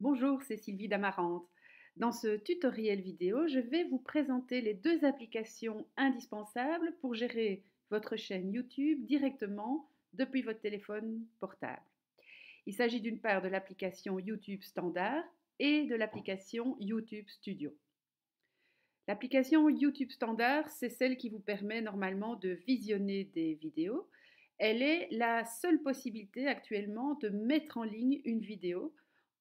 Bonjour, c'est Sylvie d'Amarante. Dans ce tutoriel vidéo, je vais vous présenter les deux applications indispensables pour gérer votre chaîne YouTube directement depuis votre téléphone portable. Il s'agit d'une part de l'application YouTube Standard et de l'application YouTube Studio. L'application YouTube Standard, c'est celle qui vous permet normalement de visionner des vidéos. Elle est la seule possibilité actuellement de mettre en ligne une vidéo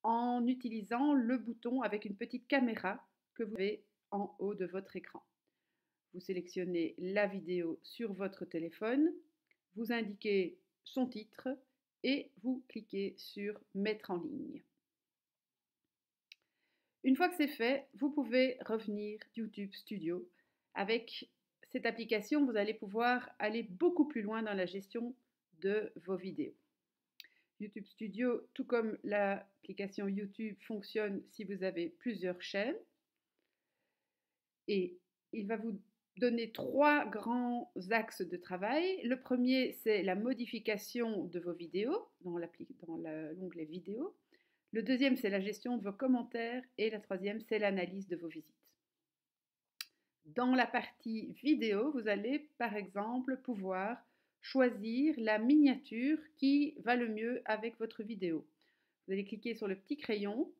en utilisant le bouton avec une petite caméra que vous avez en haut de votre écran. Vous sélectionnez la vidéo sur votre téléphone, vous indiquez son titre et vous cliquez sur Mettre en ligne. Une fois que c'est fait, vous pouvez revenir YouTube Studio. Avec cette application, vous allez pouvoir aller beaucoup plus loin dans la gestion de vos vidéos. YouTube Studio, tout comme l'application YouTube, fonctionne si vous avez plusieurs chaînes. Et il va vous donner trois grands axes de travail. Le premier, c'est la modification de vos vidéos dans l'onglet vidéo. Le deuxième, c'est la gestion de vos commentaires. Et la troisième, c'est l'analyse de vos visites. Dans la partie vidéo, vous allez par exemple pouvoir choisir la miniature qui va le mieux avec votre vidéo. Vous allez cliquer sur le petit crayon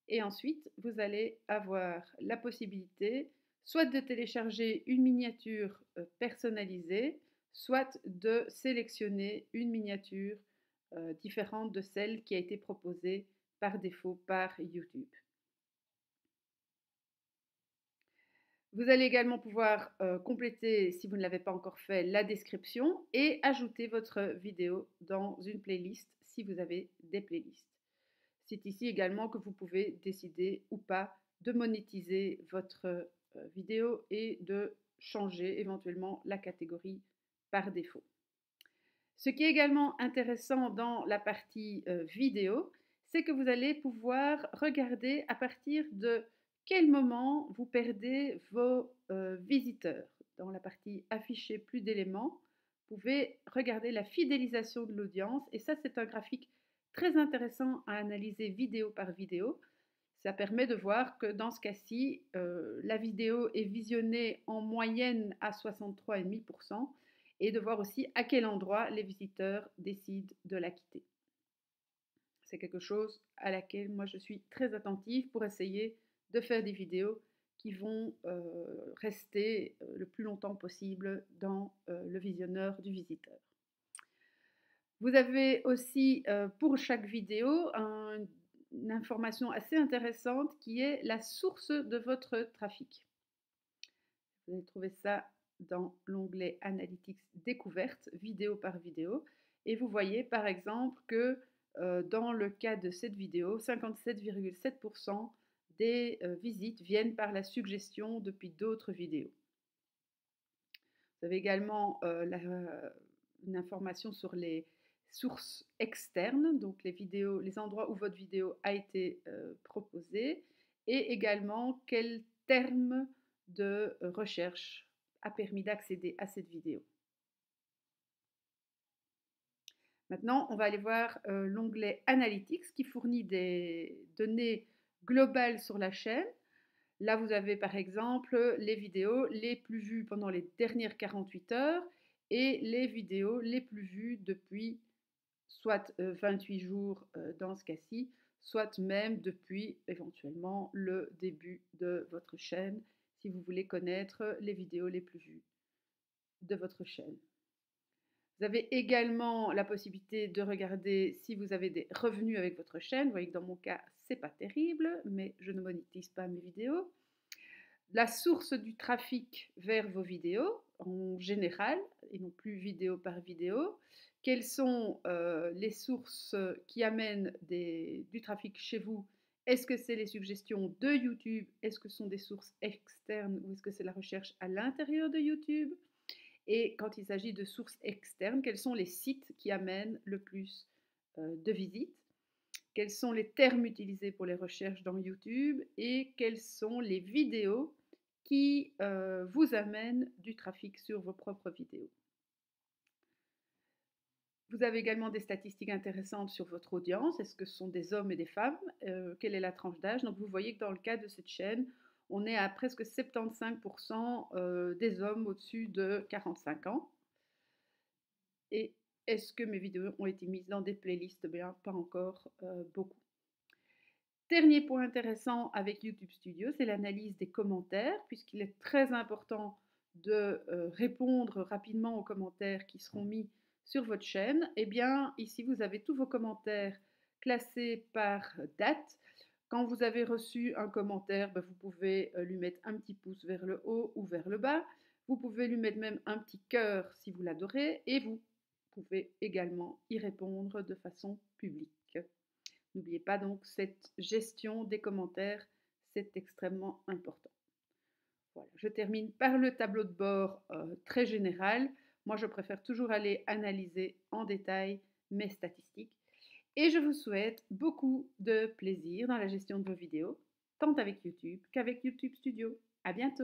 et ensuite vous allez avoir la possibilité soit de télécharger une miniature personnalisée, soit de sélectionner une miniature différente de celle qui a été proposée par défaut par YouTube. Vous allez également pouvoir compléter, si vous ne l'avez pas encore fait, la description et ajouter votre vidéo dans une playlist si vous avez des playlists. C'est ici également que vous pouvez décider ou pas de monétiser votre vidéo et de changer éventuellement la catégorie par défaut. Ce qui est également intéressant dans la partie vidéo, c'est que vous allez pouvoir regarder à partir de quel moment vous perdez vos visiteurs. Dans la partie afficher plus d'éléments, vous pouvez regarder la fidélisation de l'audience et ça c'est un graphique très intéressant à analyser vidéo par vidéo. Ça permet de voir que dans ce cas-ci, la vidéo est visionnée en moyenne à 63,5% et de voir aussi à quel endroit les visiteurs décident de la quitter. C'est quelque chose à laquelle moi je suis très attentive pour essayer de faire des vidéos qui vont rester le plus longtemps possible dans le visionneur du visiteur. Vous avez aussi pour chaque vidéo une information assez intéressante qui est la source de votre trafic. Vous allez trouver ça dans l'onglet Analytics découverte, vidéo par vidéo. Et vous voyez par exemple que dans le cas de cette vidéo, 57,7% des visites viennent par la suggestion depuis d'autres vidéos. Vous avez également une information sur les sources externes, donc les endroits où votre vidéo a été proposée, et également quel terme de recherche a permis d'accéder à cette vidéo. Maintenant, on va aller voir l'onglet Analytics qui fournit des données globales sur la chaîne. Là, vous avez par exemple les vidéos les plus vues pendant les dernières 48 heures et les vidéos les plus vues depuis soit 28 jours dans ce cas-ci, soit même depuis éventuellement le début de votre chaîne, si vous voulez connaître les vidéos les plus vues de votre chaîne. Vous avez également la possibilité de regarder si vous avez des revenus avec votre chaîne. Vous voyez que dans mon cas, c'est pas terrible, mais je ne monétise pas mes vidéos. La source du trafic vers vos vidéos en général, et non plus vidéo par vidéo. Quelles sont les sources qui amènent du trafic chez vous? Est-ce que c'est les suggestions de YouTube? Est-ce que ce sont des sources externes ou est-ce que c'est la recherche à l'intérieur de YouTube? Et quand il s'agit de sources externes, quels sont les sites qui amènent le plus de visites? Quels sont les termes utilisés pour les recherches dans YouTube? Et quelles sont les vidéos qui vous amènent du trafic sur vos propres vidéos? Vous avez également des statistiques intéressantes sur votre audience. Est-ce que ce sont des hommes et des femmes? Quelle est la tranche d'âge? Donc vous voyez que dans le cas de cette chaîne, on est à presque 75% des hommes au-dessus de 45 ans. Et est-ce que mes vidéos ont été mises dans des playlists? Bien, pas encore beaucoup. Dernier point intéressant avec YouTube Studio, c'est l'analyse des commentaires, puisqu'il est très important de répondre rapidement aux commentaires qui seront mis sur votre chaîne. Eh bien, ici, vous avez tous vos commentaires classés par date. Quand vous avez reçu un commentaire, vous pouvez lui mettre un petit pouce vers le haut ou vers le bas. Vous pouvez lui mettre même un petit cœur si vous l'adorez. Et vous pouvez également y répondre de façon publique. N'oubliez pas donc cette gestion des commentaires, c'est extrêmement important. Voilà, je termine par le tableau de bord très général. Moi, je préfère toujours aller analyser en détail mes statistiques. Et je vous souhaite beaucoup de plaisir dans la gestion de vos vidéos, tant avec YouTube qu'avec YouTube Studio. À bientôt!